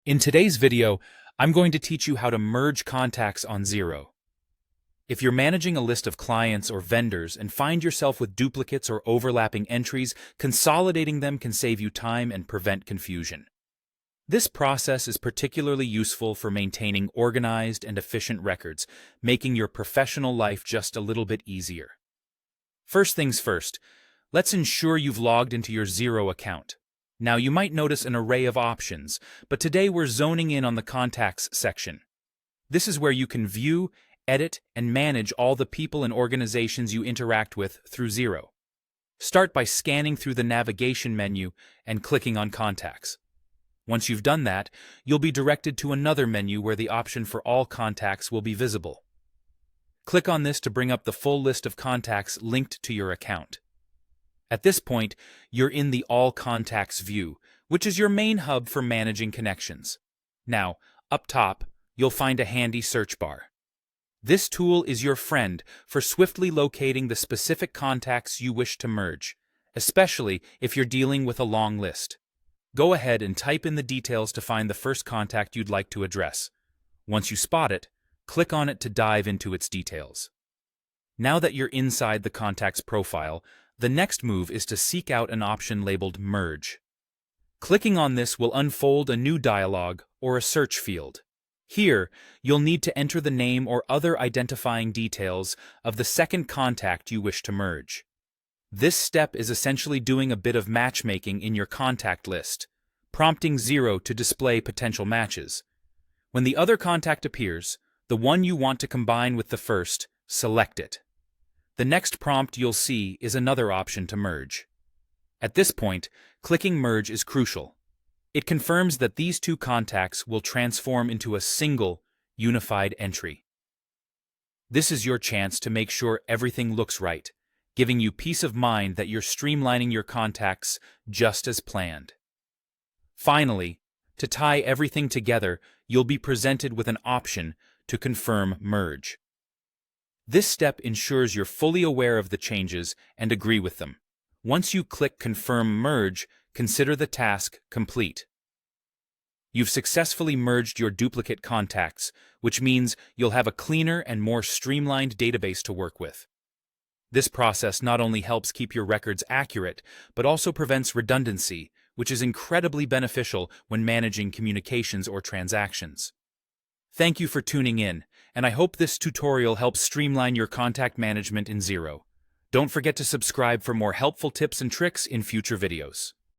In today's video, I'm going to teach you how to merge contacts on Xero. If you're managing a list of clients or vendors and find yourself with duplicates or overlapping entries, consolidating them can save you time and prevent confusion. This process is particularly useful for maintaining organized and efficient records, making your professional life just a little bit easier. First things first, let's ensure you've logged into your Xero account. Now, you might notice an array of options, but today we're zoning in on the Contacts section. This is where you can view, edit, and manage all the people and organizations you interact with through Xero. Start by scanning through the navigation menu and clicking on Contacts. Once you've done that, you'll be directed to another menu where the option for all contacts will be visible. Click on this to bring up the full list of contacts linked to your account. At this point, you're in the All Contacts view, which is your main hub for managing connections. Now, up top, you'll find a handy search bar. This tool is your friend for swiftly locating the specific contacts you wish to merge, especially if you're dealing with a long list. Go ahead and type in the details to find the first contact you'd like to address. Once you spot it, click on it to dive into its details. Now that you're inside the contact's profile, the next move is to seek out an option labeled Merge. Clicking on this will unfold a new dialog or a search field. Here, you'll need to enter the name or other identifying details of the second contact you wish to merge. This step is essentially doing a bit of matchmaking in your contact list, prompting Xero to display potential matches. When the other contact appears, the one you want to combine with the first, select it. The next prompt you'll see is another option to merge. At this point, clicking Merge is crucial. It confirms that these two contacts will transform into a single, unified entry. This is your chance to make sure everything looks right, giving you peace of mind that you're streamlining your contacts just as planned. Finally, to tie everything together, you'll be presented with an option to confirm Merge. This step ensures you're fully aware of the changes and agree with them. Once you click Confirm Merge, consider the task complete. You've successfully merged your duplicate contacts, which means you'll have a cleaner and more streamlined database to work with. This process not only helps keep your records accurate, but also prevents redundancy, which is incredibly beneficial when managing communications or transactions. Thank you for tuning in, and I hope this tutorial helps streamline your contact management in Xero. Don't forget to subscribe for more helpful tips and tricks in future videos.